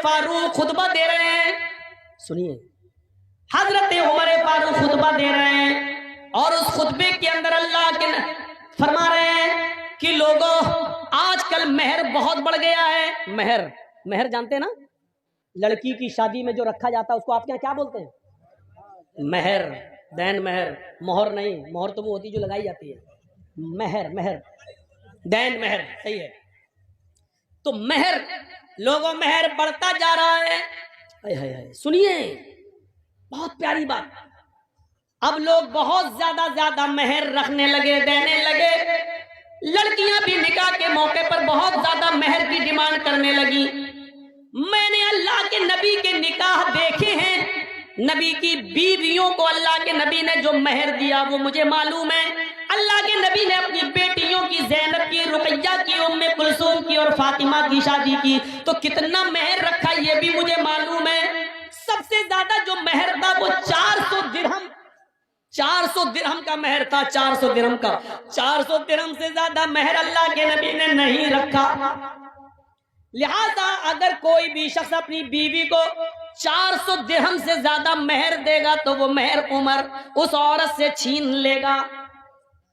फारूक खुतबा दे रहे हैं, सुनिए, हजरत उमर फारूक खुतबा दे रहे हैं और उस खुतबे के अंदर अल्लाह के फरमा रहे हैं कि लोगों आजकल महर बहुत बढ़ गया है। महर, महर जानते हैं ना, लड़की की शादी में जो रखा जाता है उसको आपके यहाँ क्या बोलते हैं? महर, दैन महर, मोहर नहीं, मोहर तो वो होती जो लगाई जाती है, महर, महर, दैन महर, सही है। तो महर, लोगों महर बढ़ता जा रहा है। हाय हाय हाय, सुनिए बहुत प्यारी बात, अब लोग बहुत ज्यादा महर रखने लगे, देने लगे। लड़कियां भी निकाह के मौके पर बहुत ज्यादा महर की डिमांड करने लगी। मैंने अल्लाह के नबी के निकाह देखे हैं, नबी की बीवियों को अल्लाह के नबी ने जो महर दिया वो मुझे मालूम है। अल्लाह के नबी ने अपनी बेटियों की, ज़ैनब की, रुक़ैया की, उम्मे कुलसूम की और फातिमा की शादी की तो कितना महर रखा ये भी मुझे मालूम है। सबसे ज्यादा जो महर था वो 400 दिरहम, 400 दिरहम का महर था, 400 दिरहम का। 400 दिरहम से ज्यादा महर अल्लाह के नबी ने नहीं रखा। लिहाजा अगर कोई भी शख्स अपनी बीवी को 400 दिरहम से ज्यादा महर देगा तो वो महर उमर उस औरत से छीन लेगा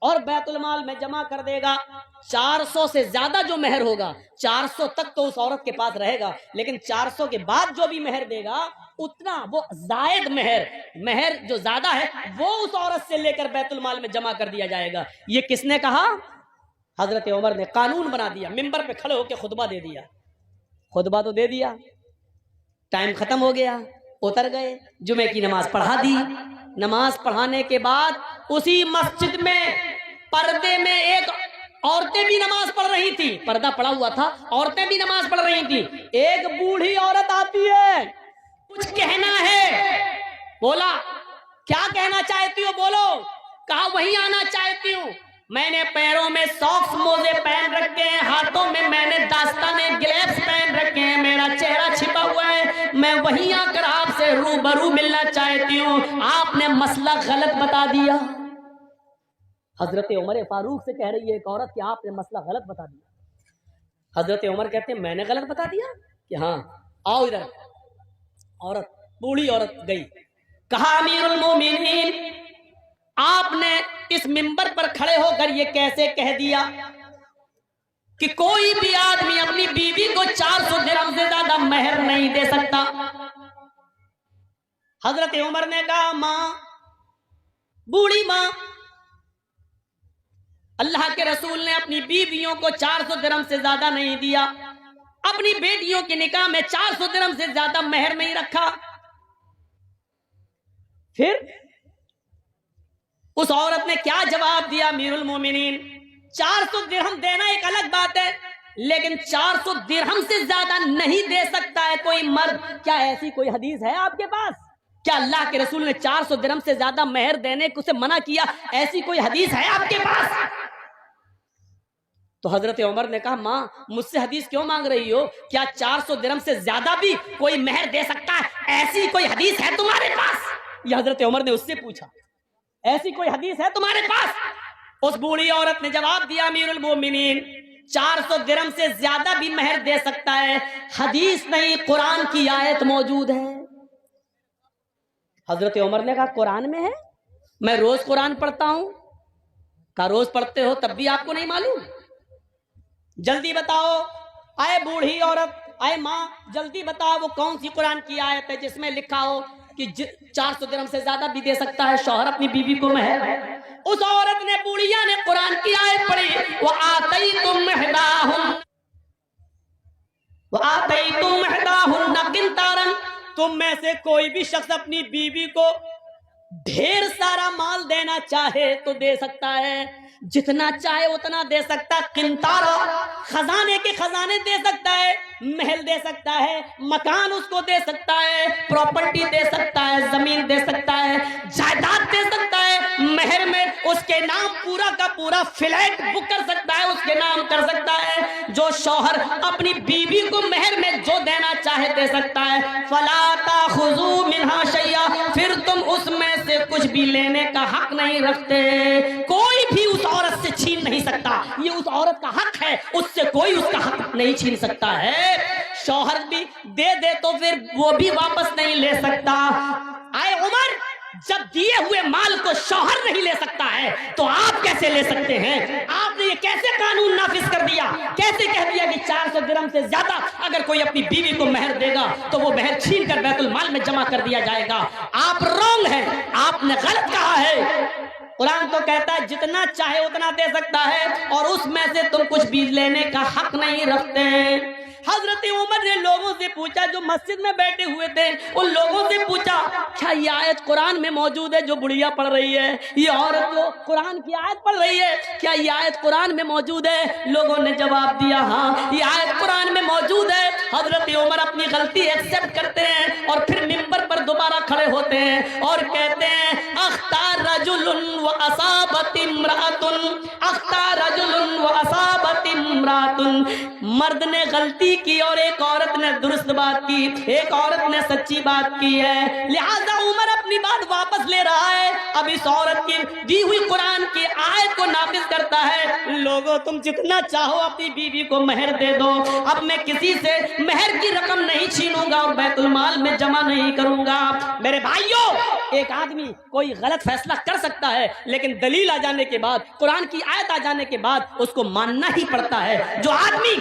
और बैतुल माल में जमा कर देगा। 400 से ज्यादा जो महर होगा, 400 तक तो उस औरत के पास रहेगा, लेकिन 400 के बाद जो भी महर देगा उतना वो जायद महर, महर जो ज्यादा है वो उस औरत से लेकर बैतुल माल में जमा कर दिया जाएगा। ये किसने कहा? हजरत उमर ने कानून बना दिया, मिंबर पे खड़े होकर खुतबा दे दिया। खुतबा तो दे दिया, टाइम खत्म हो गया, उतर गए, जुमे की नमाज पढ़ा दी। नमाज पढ़ाने के बाद उसी मस्जिद में पर्दे में एक औरतें भी नमाज पढ़ रही थी, पर्दा पड़ा हुआ था, औरतें भी नमाज पढ़ रही थी। एक बूढ़ी औरत आती है, कुछ कहना है, बोला क्या कहना चाहती हो बोलो। कहा वहीं आना चाहती हूँ, मैंने पैरों में सॉक्स मोजे पहन रखे हैं, हाथों में मैंने दास्ताने ग्लव्स पहन रखे हैं, मेरा चेहरा छिपा हुआ है, मैं वहीं आकर आपसे रूबरू मिलना चाहती हूँ, आपने मसला गलत बता दिया। हजरत उमर फारूक से कह रही है एक औरत कि आपने मसला गलत बता दिया। हजरत उमर कहते हैं मैंने गलत बता दिया कि हाँ, आओ इधर। औरत, बूढ़ी औरत गई, कहा अमीरुल मोमिनीन आपने इस मिंबर पर खड़े होकर ये कैसे कह दिया कि कोई भी आदमी अपनी बीवी को 400 दिरहम से ज्यादा महर नहीं दे सकता। हजरत उमर ने कहा मां, बूढ़ी मां, अल्लाह के रसूल ने अपनी बीवियों को 400 दिरहम से ज्यादा नहीं दिया, अपनी बेटियों के निकाह में 400 दिरहम से ज्यादा महर नहीं रखा। फिर उस औरत ने क्या जवाब दिया? अमीरुल मोमिनीन 400 दिरहम देना एक अलग बात है, लेकिन 400 दिरहम से ज्यादा नहीं दे सकता है कोई मर्द। क्या ऐसी कोई हदीस है आपके पास? क्या अल्लाह के रसूल ने 400 दिरहम से ज्यादा महर देने को से मना किया? ऐसी कोई हदीस है आपके पास? तो हजरत उमर ने कहा मां, मुझसे हदीस क्यों मांग रही हो? क्या 400 दिरहम से ज्यादा भी कोई महर दे सकता है? ऐसी कोई हदीस है तुम्हारे पास? यह हजरत उमर ने उससे पूछा, ऐसी कोई हदीस है तुम्हारे पास? उस बूढ़ी औरत ने जवाब दिया अमीरुल मोमिनीन 400 दिरहम से ज्यादा भी महर दे सकता है, हदीस नहीं कुरान की आयत मौजूद है। हजरत उमर ने कहा कुरान में है? मैं रोज कुरान पढ़ता हूं। कहा रोज पढ़ते हो तब भी आपको नहीं मालूम? जल्दी बताओ। आए बूढ़ी औरत, आए माँ, जल्दी बताओ वो कौन सी कुरान की आयत है जिसमें लिखा हो कि 400 दिरहम से ज्यादा भी दे सकता है शौहर अपनी बीवी को महर। उस औरत ने, बूढ़िया ने कुरान की आयत पढ़ी, वो आतईतुम महदाहुन किंतारन, तुम में से कोई भी शख्स अपनी बीवी को ढेर सारा माल देना चाहे तो दे सकता है, जितना चाहे उतना दे सकता है। किंतारा, खजाने के खजाने दे सकता है, महल दे सकता है, मकान उसको दे सकता है, प्रॉपर्टी दे सकता है, जमीन दे सकता है, जायदाद दे सकता है। महर में उसके नाम पूरा का पूरा फ्लैट बुक कर सकता है, उसके नाम कर सकता है। जो शौहर अपनी बीवी को महर में जो देना चाहे दे सकता है। फला ताखुजू मिन्हा शैया, फिर तुम उसमें से कुछ भी लेने का हक नहीं रखते। कोई भी उस औरत से छीन नहीं सकता, ये उस औरत का हक है, उससे कोई उसका हक नहीं छीन सकता है। शौहर भी दे दे तो फिर वो भी वापस नहीं ले सकता। आए उमर, जब दिए हुए माल को शौहर नहीं ले सकता है तो आप कैसे ले सकते हैं? आपने ये कैसे कानून नाफिज कर दिया? कैसे कह दिया कि 400 दिरहम से ज्यादा अगर कोई अपनी बीवी को मेहर देगा तो वो मेहर छीन कर बैतुल माल में जमा कर दिया जाएगा? आप रॉन्ग हैं, आपने गलत कहा है। कुरान तो कहता है जितना चाहे उतना दे सकता है और उसमें से तुम कुछ भी लेने का हक नहीं रखते। हजरत उमर ने लोगों से पूछा, जो मस्जिद में बैठे हुए थे उन लोगों से पूछा, क्या ये आयत कुरान में मौजूद है जो बुढ़िया पढ़ रही है? ये औरत जो कुरान की आयत पढ़ रही है, क्या ये आयत कुरान में मौजूद है? लोगों ने जवाब दिया, हाँ ये आयत कुरान में मौजूद है। हजरत उमर अपनी गलती एक्सेप्ट करते हैं और फिर मिंबर पर दोबारा खड़े होते हैं और कहते हैं, अख्तार रजुलुन व असाबत इम्रातुन, अख्तार रजुलुन व असाबत इम्रातुन। मर्द ने गलती की और एक औरत ने दुरुस्त बात की, एक औरत ने सच्ची बात की है, लिहाजा उमर अपनी बात वापस ले रहा है। अब इस औरत की दी हुई कुरान की आयत को नाफिज करता है। लोगों, तुम जितना चाहो अपनी बीवी को मेहर दे दो, अब मैं किसी से मेहर की रकम नहीं छीनूंगा और बैतुल माल में जमा नहीं करूंगा। मेरे भाइयों, एक आदमी कोई गलत फैसला कर सकता है लेकिन दलील आ जाने के बाद, कुरान की आयत आ जाने के बाद उसको मानना ही पड़ता है। जो आदमी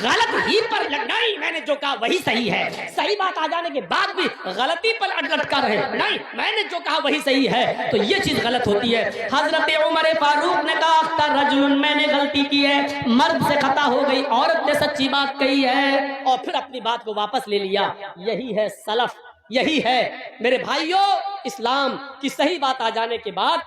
गलत ही पर नहीं, मैंने जो कहा वही सही है, सही बात आ जाने के बाद भी गलती पर लटका रहे, नहीं मैंने जो कहा वही सही है, तो ये चीज गलत होती है। हजरत उमर फारूक ने कहा, अख्तर रजुलन, मैंने गलती की है, मर्द से खता हो गई, औरत ने सच्ची बात कही है, और फिर अपनी बात को वापस ले लिया। यही है सलफ, यही है मेरे भाइयों इस्लाम की। सही बात आ जाने के बाद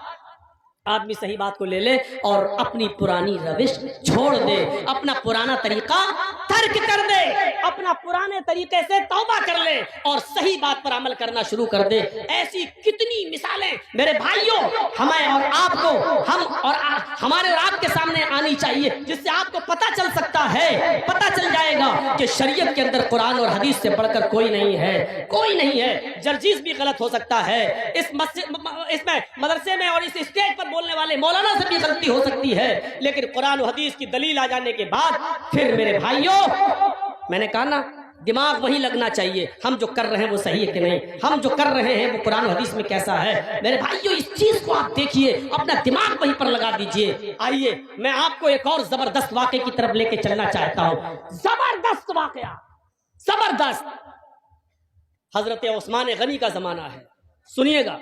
आदमी सही बात को ले ले और अपनी पुरानी रविश छोड़ दे, अपना पुराना तरीका तर्क कर दे, अपना पुराने तरीके से तौबा कर ले और सही बात पर अमल करना शुरू कर दे। ऐसी कितनी मिसालें मेरे भाइयों हमें और आपको, हम और हमारे और आपके सामने आनी चाहिए, जिससे आपको पता चल सकता है, पता चल जाएगा कि शरीयत के अंदर कुरान और हदीस से बढ़कर कोई नहीं है, कोई नहीं है। जर्जीस भी गलत हो सकता है, इस मस्जिद, इसमें मदरसे में और इस स्टेज पर बोलने वाले मौलाना से भी गलती हो सकती है, लेकिन कुरान और हदीस की दलील आ जाने के बाद फिर मेरे भाइयों, मैंने कहा ना, दिमाग वही लगना चाहिए, हम जो कर रहे हैं वो सही है कि नहीं, हम जो कर रहे हैं वो कुरान और हदीस में कैसा है। मेरे भाइयों, इस चीज को आप देखिए, अपना दिमाग वहीं पर लगा दीजिए। आइए मैं आपको एक और जबरदस्त वाकये की तरफ लेके चलना चाहता हूं। जबरदस्त वाकया, जबरदस्त। हजरत उस्मान गनी का जमाना है, सुनिएगा।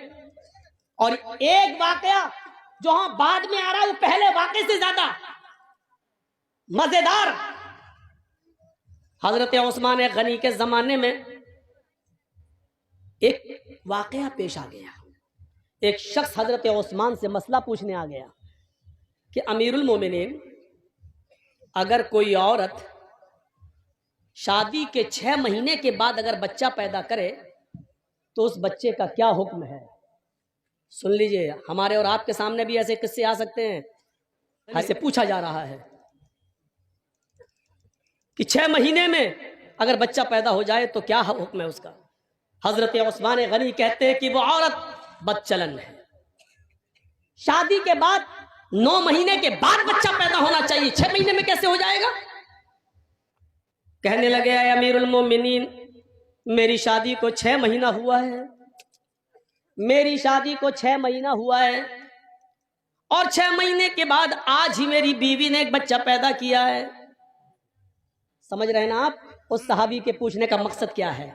और एक वाकया जो हाँ बाद में आ रहा है वो पहले वाकये से ज्यादा मजेदार। हजरत उस्मान गनी के जमाने में एक वाकया पेश आ गया। एक शख्स हजरत उस्मान से मसला पूछने आ गया कि अमीरुल मोमिनीन, अगर कोई औरत शादी के 6 महीने के बाद अगर बच्चा पैदा करे तो उस बच्चे का क्या हुक्म है? सुन लीजिए, हमारे और आपके सामने भी ऐसे किस्से आ सकते हैं। ऐसे पूछा जा रहा है कि 6 महीने में अगर बच्चा पैदा हो जाए तो क्या हुक्म है उसका? हजरत उस्मान गनी कहते हैं कि वो औरत बदचलन है, शादी के बाद 9 महीने के बाद बच्चा पैदा होना चाहिए, 6 महीने में कैसे हो जाएगा? कहने लगे, अमीरुल मोमिनीन, मेरी शादी को 6 महीना हुआ है, मेरी शादी को 6 महीना हुआ है और 6 महीने के बाद आज ही मेरी बीवी ने एक बच्चा पैदा किया है। समझ रहे हैं ना आप? उस सहाबी के पूछने का मकसद क्या है?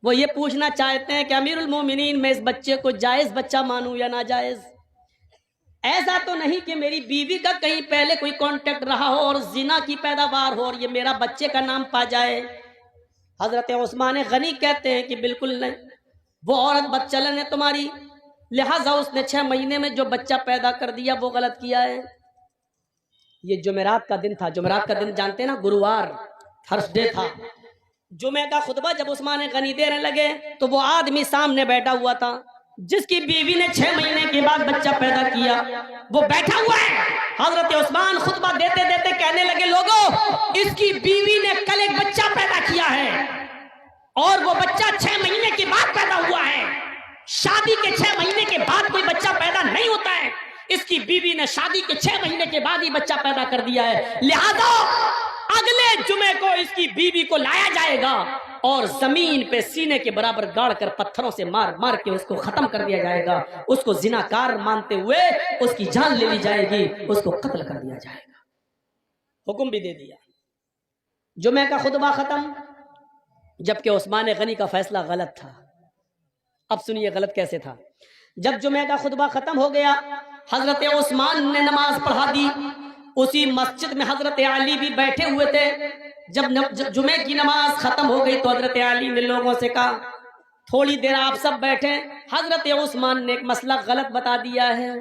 वो ये पूछना चाहते हैं कि अमीरुल मोमिनीन, मैं इस बच्चे को जायज बच्चा मानूं या नाजायज? ऐसा तो नहीं कि मेरी बीवी का कहीं पहले कोई कांटेक्ट रहा हो और जिना की पैदावार हो और ये मेरा बच्चे का नाम पा जाए? हजरत उस्मान गनी कहते हैं कि बिल्कुल नहीं, वो औरत बदचलन है तुम्हारी, लिहाजा उसने 6 महीने में जो बच्चा पैदा कर दिया वो गलत किया है। ये जुमेरात का दिन था, जुमेरात का दिन जानते हैं ना, गुरुवार, थर्सडे था। जुमे का खुतबा जब उस्मान गनी देने लगे तो वो आदमी सामने बैठा हुआ था जिसकी बीवी ने 6 महीने के बाद बच्चा पैदा किया, वो बैठा हुआ है। हजरत उस्मान खुतबा देते देते कहने लगे, लोगों, इसकी बीवी ने कल एक बच्चा पैदा किया है और वो बच्चा 6 महीने के बाद पैदा हुआ है। शादी के 6 महीने के बाद तक कोई बच्चा पैदा नहीं होता है, इसकी बीवी ने शादी के 6 महीने के बाद ही बच्चा पैदा कर दिया है, लिहाजा अगले जुमे को इसकी बीवी को लाया जाएगा और जमीन पे सीने के बराबर गाड़ कर पत्थरों से मार मार के उसको खत्म कर दिया जाएगा, उसको जिनाकार मानते हुए उसकी जान ले ली जाएगी, उसको कत्ल कर दिया जाएगा। हुक्म भी दे दिया। जुमे का खुतबा खत्म, जबकि उस्मान गनी का फैसला गलत था। अब सुनिए गलत कैसे था। जब जुमे का खुतबा खत्म हो गया, हजरत उस्मान ने नमाज पढ़ा दी। उसी मस्जिद में हजरत अली भी बैठे हुए थे। जब जुमे की नमाज खत्म हो गई तो हजरत अली ने लोगों से कहा, थोड़ी देर आप सब बैठे, हजरत उस्मान ने एक मसला गलत बता दिया है।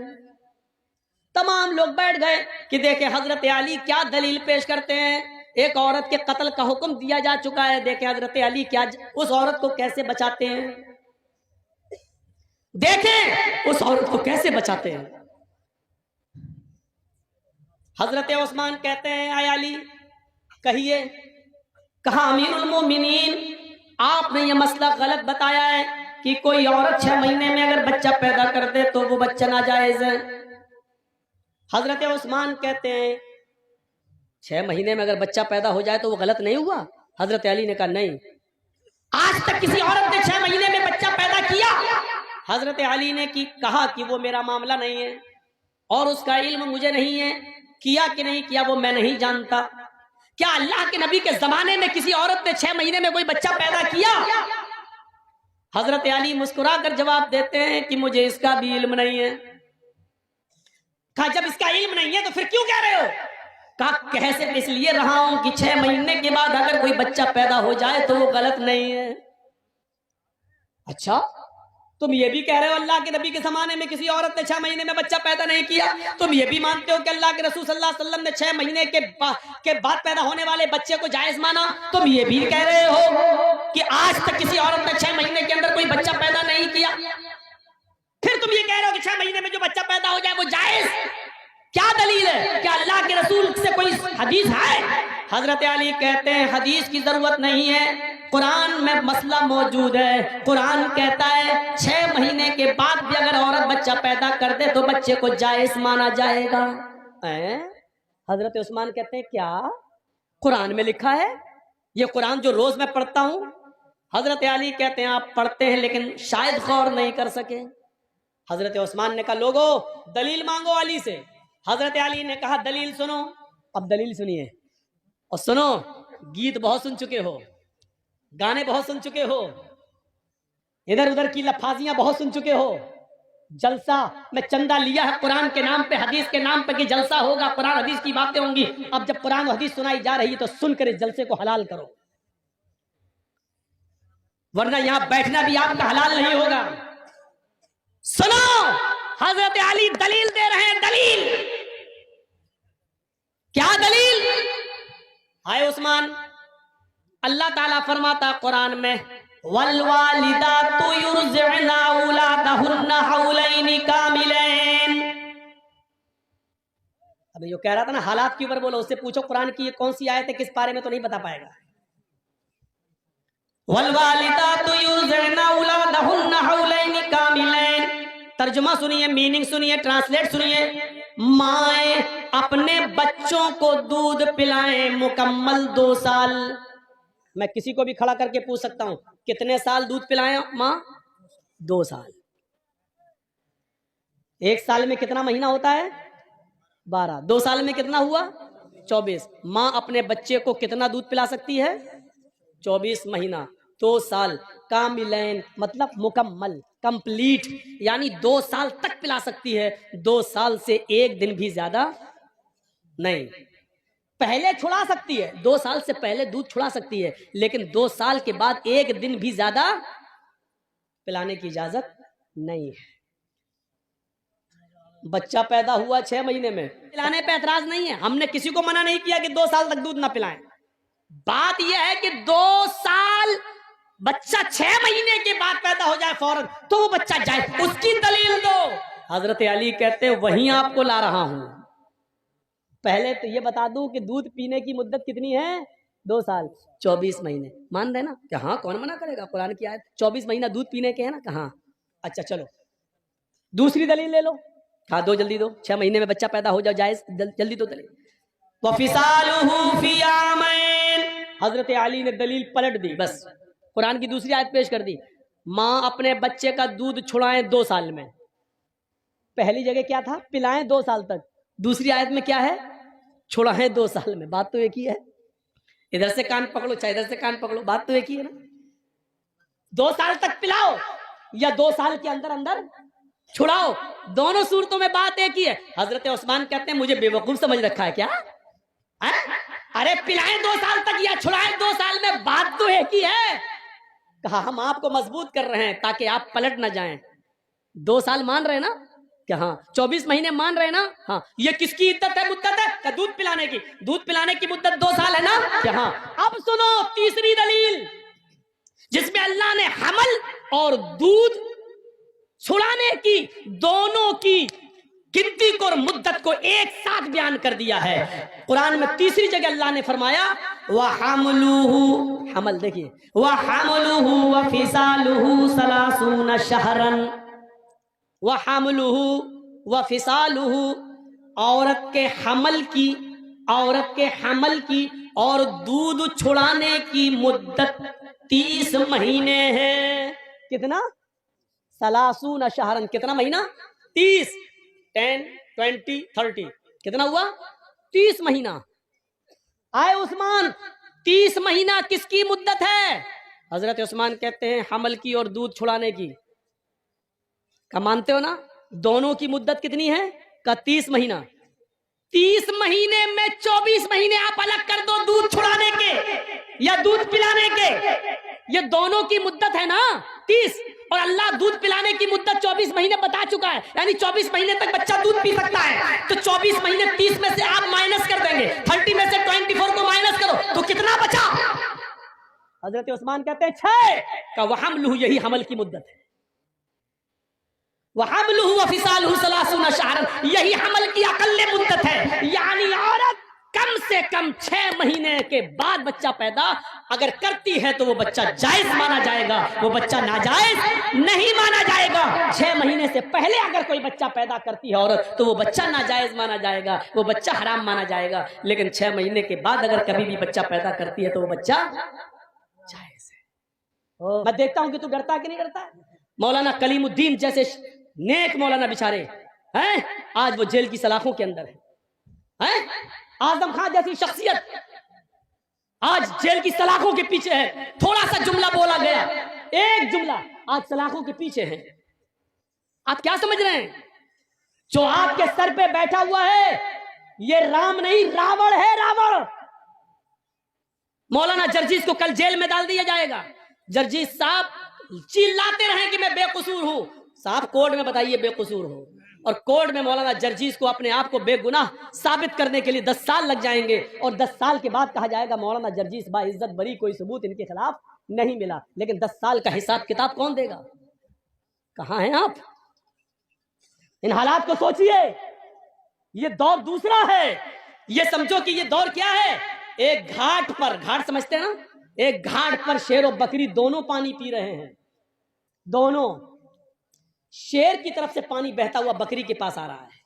तमाम लोग बैठ गए कि देखे हजरत अली क्या दलील पेश करते हैं। एक औरत के कत्ल का हुक्म दिया जा चुका है, देखे हजरत अली क्या उस औरत को कैसे बचाते हैं, देखें उस औरत को कैसे बचाते हैं। हजरत उस्मान कहते हैं, आय अली कहिए। कहा, अमीरुल मोमिनीन, आपने ये मसला गलत बताया है कि कोई औरत 6 महीने में अगर बच्चा पैदा कर दे तो वो बच्चा नाजायज है। हजरत उस्मान कहते हैं, 6 महीने में अगर बच्चा पैदा हो जाए तो वो गलत नहीं हुआ। हजरत अली ने कहा, नहीं, आज तक किसी औरत ने 6 महीने में बच्चा पैदा किया? हजरत अली ने कहा कि वो मेरा मामला नहीं है और उसका इल्म मुझे नहीं है, किया कि नहीं किया वो मैं नहीं जानता। क्या अल्लाह के नबी के जमाने में किसी औरत ने 6 महीने में कोई बच्चा पैदा किया? हजरत अली मुस्कुरा कर जवाब देते हैं कि मुझे इसका भी इल्म नहीं है। कहा, जब इसका इल्म नहीं है तो फिर क्यों कह रहे हो? कहा, कह सिर्फ इसलिए रहा हूं कि 6 महीने के बाद अगर कोई बच्चा पैदा हो जाए तो वो गलत नहीं है। अच्छा, तुम ये भी कह रहे हो अल्लाह के नबी के जमाने में किसी औरत ने 6 महीने में बच्चा पैदा नहीं किया? तुम ये भी मानते हो कि अल्लाह के रसूल सल्लल्लाहु अलैहि वसल्लम ने 6 महीने के बाद पैदा होने वाले बच्चे को जायज माना? तुम ये भी कह रहे हो कि आज तक किसी औरत ने 6 महीने के अंदर कोई बच्चा पैदा नहीं किया? फिर तुम ये कह रहे हो कि 6 महीने में जो बच्चा पैदा हो जाए वो जायज? क्या दलील है? क्या अल्लाह के रसूल से कोई हदीस है? हजरत अली कहते हैं, हदीस की जरूरत नहीं है, कुरान में मसला मौजूद है। कुरान कहता है 6 महीने के बाद भी अगर औरत बच्चा पैदा कर दे तो बच्चे को जायज माना जाएगा। हजरत उस्मान कहते हैं, क्या कुरान में लिखा है? ये कुरान जो रोज मैं पढ़ता हूं। हजरत अली कहते हैं, आप पढ़ते हैं लेकिन शायद गौर नहीं कर सके। हजरत उस्मान ने कहा, लोगो दलील मांगो अली से। हजरत अली ने कहा, दलील सुनो। अब दलील सुनिए और सुनो, गीत बहुत सुन चुके हो, गाने बहुत सुन चुके हो, इधर उधर की लफाजियां बहुत सुन चुके हो। जलसा में चंदा लिया है कुरान के नाम पे, हदीस के नाम पे कि जलसा होगा, कुरान हदीस की बातें होंगी। अब जब कुरान और हदीस सुनाई जा रही है तो सुनकर इस जलसे को हलाल करो, वरना यहां बैठना भी आपका हलाल नहीं होगा। सुनो, हजरत अली दलील दे रहे हैं। दलील क्या? दलील हाय उस्मान, अल्लाह ताला फरमाता कुरान में, वल वालिदातु युरज़िअना औलादहुन्ना हौलैनि कामिलैन। अब जो कह रहा था ना हालात के ऊपर बोलो, उससे पूछो कुरान की ये कौन सी आयत है, किस पारे में, तो नहीं बता पाएगा। वल वालिदातु युरज़िअना औलादहुन्ना हौलैनि कामिलैन। तर्जुमा सुनिए, मीनिंग सुनिए, ट्रांसलेट सुनिए। माए अपने बच्चों को दूध पिलाएं मुकम्मल 2 साल। मैं किसी को भी खड़ा करके पूछ सकता हूं, कितने साल दूध पिलाएं मां? 2 साल। 1 साल में कितना महीना होता है? 12। 2 साल में कितना हुआ? 24। मां अपने बच्चे को कितना दूध पिला सकती है? 24 महीना। 2 साल। कामिलैन मतलब मुकम्मल, कंप्लीट, यानी 2 साल तक पिला सकती है। 2 साल से 1 दिन भी ज्यादा नहीं। पहले छुड़ा सकती है, 2 साल से पहले दूध छुड़ा सकती है, लेकिन 2 साल के बाद 1 दिन भी ज्यादा पिलाने की इजाजत नहीं है। बच्चा पैदा हुआ 6 महीने में, पिलाने पे एतराज नहीं है, हमने किसी को मना नहीं किया कि 2 साल तक दूध ना पिलाएं। बात यह है कि 2 साल बच्चा 6 महीने के बाद पैदा हो जाए फौरन तो वो बच्चा जाए, उसकी दलील दो। हजरत अली कहते हैं, वहीं आपको ला रहा हूं। पहले तो ये बता दूं कि दूध पीने की मुद्दत कितनी है? 2 साल। 24 महीने मान रहे ना कि हाँ, कौन मना करेगा, कुरान की आयत 24 महीना दूध पीने के है ना, कहाँ। अच्छा चलो, दूसरी दलील ले लो, कहा दो जल्दी दो, 6 महीने में बच्चा पैदा हो जाए जायज, जल्दी दो दलील। वफिसालुहु फी आमैन, हजरत अली ने दलील पलट दी, बस कुरान की दूसरी आयत पेश कर दी, माँ अपने बच्चे का दूध छुड़ाएं 2 साल में। पहली जगह क्या था, पिलाएं 2 साल तक, दूसरी आयत में क्या है, छुड़ाएं 2 साल में। बात तो एक ही है, इधर से कान पकड़ो चाहे इधर से कान पकड़ो, बात तो एक ही है ना। 2 साल तक पिलाओ या 2 साल के अंदर अंदर छुड़ाओ, दोनों सूरतों में बात एक ही है। हजरत उस्मान कहते हैं मुझे बेवकूफ समझ रखा है क्या है? अरे पिलाएं 2 साल तक या छुड़ाएं 2 साल में, बात तो एक ही है। कहा हम आपको मजबूत कर रहे हैं ताकि आप पलट ना जाएं। 2 साल मान रहे ना क्या? हाँ। 24 महीने मान रहे ना? हाँ। ये किसकी इद्दत है, मुद्दत है? क्या दूध पिलाने की? दूध पिलाने की मुद्दत 2 साल है ना क्या? हाँ। अब सुनो तीसरी दलील, जिसमें अल्लाह ने हमल और दूध छुड़ाने की दोनों की गिनती को और मुद्दत को एक साथ बयान कर दिया है। कुरान में तीसरी जगह अल्लाह ने फरमाया वहमलुहु, हमल देखिए, वहमलुहु वफिसालुहु सलासून शहरन, वहमलुहु वफिसालुहु, औरत के हमल की और दूध छुड़ाने की मुद्दत 30 महीने है। कितना? सलासून शहरन, कितना महीना? 30, 10, 20, 30, कितना हुआ? 30 महीना। आए उस्मान, 30 महीना किसकी मुद्दत है? हजरत उस्मान कहते हैं हमल की और दूध छुड़ाने की। क्या मानते हो ना? दोनों की मुद्दत कितनी है? का 30 महीना। 30 महीने में 24 महीने आप अलग कर दो दूध छुड़ाने के या दूध पिलाने के, ये दोनों की मुद्दत है ना 30, और अल्लाह दूध पिलाने की मुद्दत 24 महीने बता चुका है, यानी 24 महीने तक बच्चा दूध पी सकता है। तो 24 महीने 30 में से आप माइनस कर देंगे, 30 में से 24 को माइनस करो तो कितना बचा? हजरत उस्मान कहते हैं 6 का वहमलुहु, यही हमल की मुद्दत है। वहमलुहु वफिसालुहु सलासून शहरन, यही हमल की अकल्ले मुद्दत है, यानी औरत कम से कम 6 महीने के बाद बच्चा पैदा अगर करती है तो वो बच्चा जायज माना जाएगा, वो बच्चा नाजायज नहीं माना जाएगा। 6 महीने से पहले अगर कोई बच्चा पैदा करती है औरत तो वो बच्चा नाजायज माना जाएगा, वो बच्चा हराम माना जाएगा। लेकिन 6 महीने के बाद अगर कभी भी बच्चा पैदा करती है तो वो बच्चा जायज है। मैं देखता हूं कि तू डरता है कि नहीं डरता। मौलाना कलीमुद्दीन जैसे नेक मौलाना बेचारे हैं, आज वो जेल की सलाखों के अंदर है। आजम खान जैसी शख्सियत आज जेल की सलाखों के पीछे है। थोड़ा सा जुमला बोला गया, एक जुमला, आज सलाखों के पीछे है। आप क्या समझ रहे हैं? जो आपके सर पे बैठा हुआ है ये राम नहीं रावण है, रावण। मौलाना जर्जीस को कल जेल में डाल दिया जाएगा। जर्जीस साहब चिल्लाते रहे कि मैं बेकसूर हूं। साहब कोर्ट में बताइए बेकसूर हो, और कोर्ट में मौलाना जर्जीस को अपने आप को बेगुनाह साबित करने के लिए 10 साल लग जाएंगे, और 10 साल के बाद कहा जाएगा मौलाना जर्जीस बाइज्जत बरी, कोई सबूत इनके खिलाफ नहीं मिला। लेकिन 10 साल का हिसाब किताब कौन देगा? कहां हैं आप? इन हालात को सोचिए। ये दौर दूसरा है। ये समझो कि ये दौर क्या है, एक घाट पर, घाट समझते हैं ना, एक घाट पर शेर और बकरी दोनों पानी पी रहे हैं। दोनों, शेर की तरफ से पानी बहता हुआ बकरी के पास आ रहा है।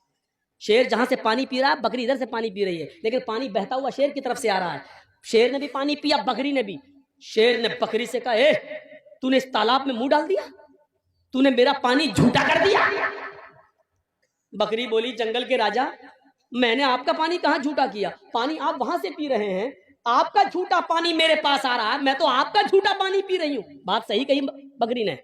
शेर जहां से पानी पी रहा है, बकरी इधर से पानी पी रही है, लेकिन पानी बहता हुआ शेर की तरफ से आ रहा है। शेर ने भी पानी पिया, बकरी ने भी। शेर ने बकरी से कहा, ए तूने इस तालाब में मुंह डाल दिया, तूने मेरा पानी झूठा कर दिया। बकरी बोली, जंगल के राजा, मैंने आपका पानी कहां झूठा किया? पानी आप वहां से पी रहे हैं, आपका झूठा पानी मेरे पास आ रहा है, मैं तो आपका झूठा पानी पी रही हूं। बात सही कही बकरी ने।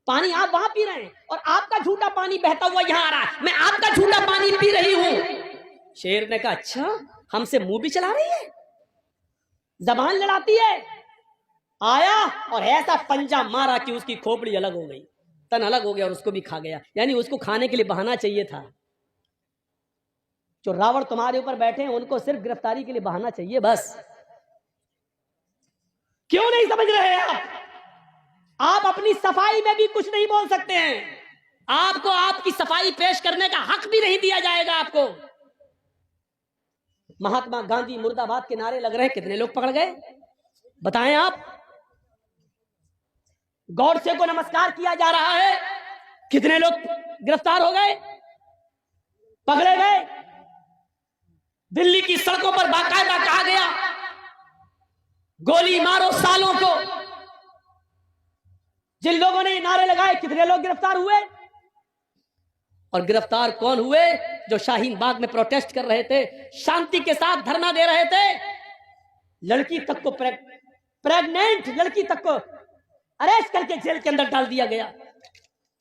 पानी आप वहां पी रहे हैं और आपका झूठा पानी बहता हुआ यहां आ रहा है, मैं आपका झूठा पानी पी रही हूं। शेर ने कहा, अच्छा हमसे मुंह भी चला रही है, जबान लड़ाती है। आया और ऐसा पंजा मारा कि उसकी खोपड़ी अलग हो गई, तन अलग हो गया और उसको भी खा गया। यानी उसको खाने के लिए बहाना चाहिए था। जो रावण तुम्हारे ऊपर बैठे हैं उनको सिर्फ गिरफ्तारी के लिए बहाना चाहिए बस। क्यों नहीं समझ रहे हैं आप अपनी सफाई में भी कुछ नहीं बोल सकते हैं। आपको आपकी सफाई पेश करने का हक भी नहीं दिया जाएगा आपको। महात्मा गांधी मुर्दाबाद के नारे लग रहे हैं, कितने लोग पकड़ गए बताएं आप? गॉडसे को नमस्कार किया जा रहा है, कितने लोग गिरफ्तार हो गए, पकड़े गए। दिल्ली की सड़कों पर बाकायदा कहा गया गोली मारो सालों को। जिन लोगों ने नारे लगाए कितने लोग गिरफ्तार हुए? और गिरफ्तार कौन हुए? जो शाहीन बाग में प्रोटेस्ट कर रहे थे, शांति के साथ धरना दे रहे थे। लड़की तक को प्रेग्नेंट लड़की तक को अरेस्ट करके जेल के अंदर डाल दिया गया।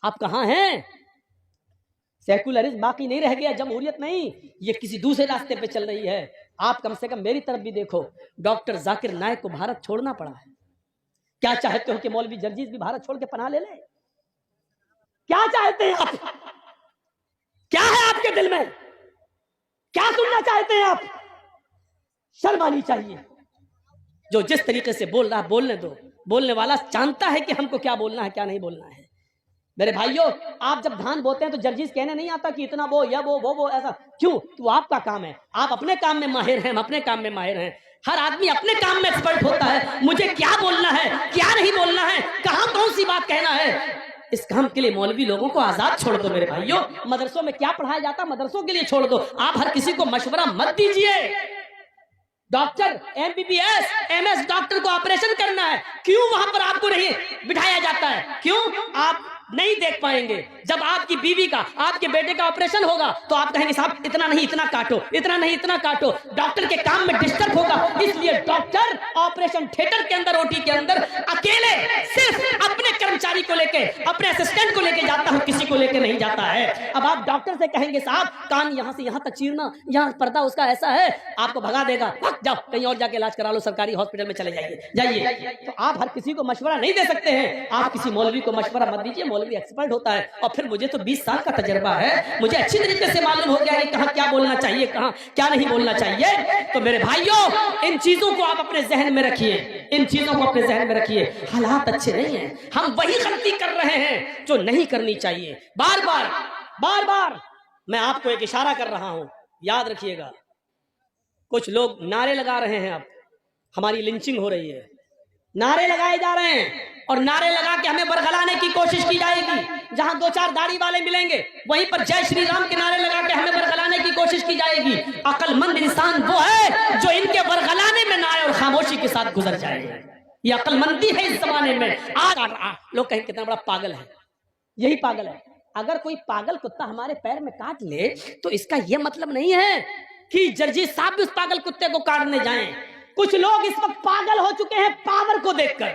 आप कहां हैं? सेकुलरिज्म बाकी नहीं रह गया, जमहूरियत नहीं, ये किसी दूसरे रास्ते पे चल रही है। आप कम से कम मेरी तरफ भी देखो। डॉक्टर जाकिर नाइक को भारत छोड़ना पड़ा है। क्या चाहते हो कि मौलवी जर्जीज भी भारत छोड़ के पनाह ले ले? क्या चाहते हैं आप? क्या है आपके दिल में? क्या सुनना चाहते हैं आप? शर्म आनी चाहिए। जो जिस तरीके से बोल रहा है बोलने दो। बोलने वाला जानता है कि हमको क्या बोलना है क्या नहीं बोलना है। मेरे भाइयों, आप जब धान बोते हैं तो जर्जीज कहने नहीं आता कि इतना बो या वो ऐसा क्यों? तो आपका काम है, आप अपने काम में माहिर हैं, हम अपने काम में माहिर हैं। हर आदमी अपने काम में एक्सपर्ट होता है। मुझे क्या बोलना है क्या नहीं बोलना है, कहां कौन सी बात कहना है, इस काम के लिए मौलवी लोगों को आजाद छोड़ दो। मेरे भाइयों, मदरसों में क्या पढ़ाया जाता, मदरसों के लिए छोड़ दो। आप हर किसी को मशवरा मत दीजिए। डॉक्टर MBBS MS डॉक्टर को ऑपरेशन करना है, क्यों वहां पर आपको नहीं बिठाया जाता है? क्यों? आप नहीं देख पाएंगे। जब आपकी बीवी का, आपके बेटे का ऑपरेशन होगा तो आप कहेंगे साहब इतना नहीं इतना काटो, इतना नहीं इतना काटो। डॉक्टर के काम में डिस्टर्ब होगा, इसलिए डॉक्टर ऑपरेशन थिएटर के अंदर, OT के अंदर अकेले सिर्फ अपने कर्मचारी को लेके, अपने असिस्टेंट को लेके जाता है, किसी को लेके नहीं जाता है। अब आप डॉक्टर से कहेंगे साहब कान यहां से यहां तक चीरना, यहां पर्दा उसका ऐसा है, आपको भगा देगा, जाओ कहीं और जाके इलाज करा लो, सरकारी हॉस्पिटल में चले जाइए। तो आप हर किसी को मशवरा नहीं दे सकते हैं। आप किसी मौलवी को मशवरा मत दीजिए, मौलवी एक्सपर्ट होता है। और फिर मुझे तो 20 साल का तजर्बा है, मुझे अच्छी तरीके से मालूम हो गया है कहां क्या बोलना चाहिए, कहां क्या नहीं बोलना चाहिए। तो मेरे भाइयों, इन चीजों को आप अपने जहन में रखिए, इन चीजों को अपने जहन में रखिए। हालात अच्छे नहीं हैं, हम वही गलती कर रहे हैं जो नहीं करनी चाहिए। बार बार मैं आपको एक इशारा कर रहा हूं, याद रखिएगा। कुछ लोग नारे लगा रहे हैं, अब हमारी लिंचिंग हो रही है, नारे लगाए जा रहे हैं और नारे लगा के हमें बरगलाने की कोशिश की जाएगी। जहां 2-4 दाढ़ी वाले मिलेंगे वहीं पर जय श्री राम के नारे लगा के हमें बरगलाने की कोशिश की जाएगी। अक्लमंद इंसान वो है जो इनके बरगलाने में ना आए और खामोशी के साथ गुजर जाए। ये अक्लमंदी है इस जमाने में। लोग कहें कितना बड़ा पागल है, यही पागल है। अगर कोई पागल कुत्ता हमारे पैर में काट ले तो इसका यह मतलब नहीं है कि जर्जी साहब भी उस पागल कुत्ते को काटने जाएं। कुछ लोग इस वक्त पागल हो चुके हैं पावर को देखकर।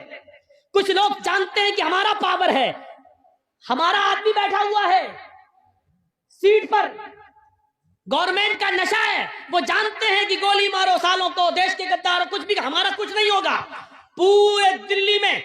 कुछ लोग जानते हैं कि हमारा पावर है, हमारा आदमी बैठा हुआ है सीट पर, गवर्नमेंट का नशा है, वो जानते हैं कि गोली मारो सालों को, देश के गद्दार, कुछ भी, हमारा कुछ नहीं होगा। पूरे दिल्ली में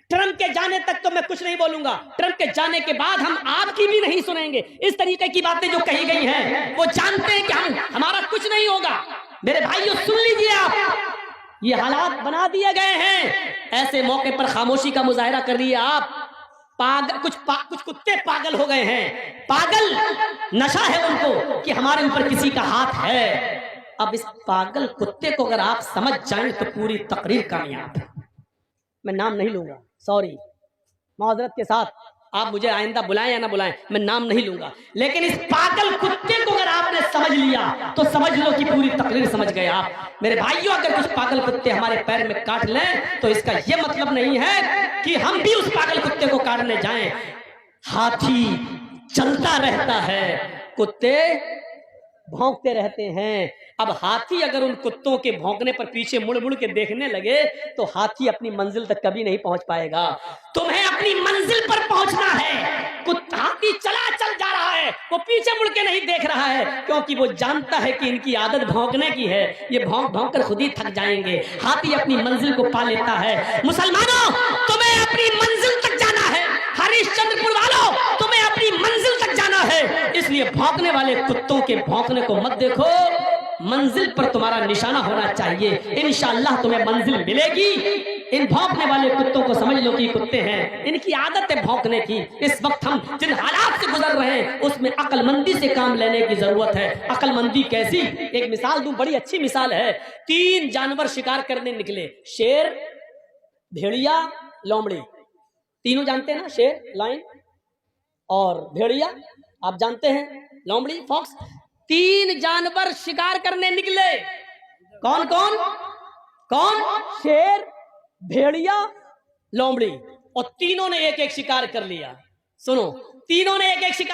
ट्रंप के जाने तक तो मैं कुछ नहीं बोलूंगा, ट्रंप के जाने के बाद हम आपकी भी नहीं सुनेंगे। इस तरीके की बातें जो कही गई हैं, वो जानते हैं कि हमारा कुछ नहीं होगा। मेरे भाइयों सुन लीजिए, आप ये हालात बना दिए गए हैं। ऐसे मौके पर खामोशी का मुजाहिरा कर रही है आप। कुछ कुत्ते पागल हो गए हैं, पागल नशा है उनको कि हमारे ऊपर किसी का हाथ है। अब इस पागल कुत्ते को अगर आप समझ जाएं तो पूरी तकरीर कामयाब है। मैं नाम नहीं लूंगा, सॉरी, माजरत के साथ, आप मुझे आइंदा बुलाएं या ना बुलाएं, मैं नाम नहीं लूंगा। लेकिन इस पागल कुत्ते को अगर आपने समझ लिया तो समझ लो कि पूरी तकरीर समझ गए आप। मेरे भाइयों, अगर कुछ पागल कुत्ते हमारे पैर में काट लें तो इसका यह मतलब नहीं है कि हम भी उस पागल कुत्ते को काटने जाएं। हाथी चलता रहता है, कुत्ते भौंकते रहते हैं। अब हाथी अगर उन कुत्तों के भौंकने पर पीछे मुड़ मुड़ के देखने लगे तो हाथी अपनी मंजिल तक कभी नहीं पहुंच पाएगा। तुम्हें अपनी मंजिल पर पहुंचना है। हाथी चल जा रहा है, वो पीछे मुड़ के नहीं देख रहा है, क्योंकि वो जानता है कि इनकी आदत भौंकने की है, ये भौंक भौंक कर खुद ही थक जाएंगे। हाथी अपनी मंजिल को पा लेता है। मुसलमानों, तुम्हें अपनी मंजिल तक जाना है। हरिश्चंद्रपुर वालों, तुम्हें अपनी मंजिल तक जाना है। इसलिए भौंकने वाले कुत्तों के भौंकने को मत देखो, मंजिल पर तुम्हारा निशाना होना चाहिए। इंशाअल्लाह तुम्हें मंजिल मिलेगी। इन भौंकने वाले कुत्तों को समझ लो कि कुत्ते हैं, इनकी आदत है भौंकने की। इस वक्त हम जिन हालात से गुजर रहे हैं उसमें अक्लमंदी से काम लेने की जरूरत है। अक्लमंदी कैसी? एक मिसाल दूं, बड़ी अच्छी मिसाल है। 3 जानवर शिकार करने निकले, शेर, भेड़िया, लोमड़ी। तीनों जानते हैं ना, शेर, लायन اور بھیڑیا آپ جانتے ہیں لومڑی فاکس، 3 جانور شکار کرنے نکلے. کون کون کون؟ شیر، بھیڑیا، لومڑی، اور تینوں نے ایک ایک شکار کر لیا. سنو، تینوں نے ایک ایک شکار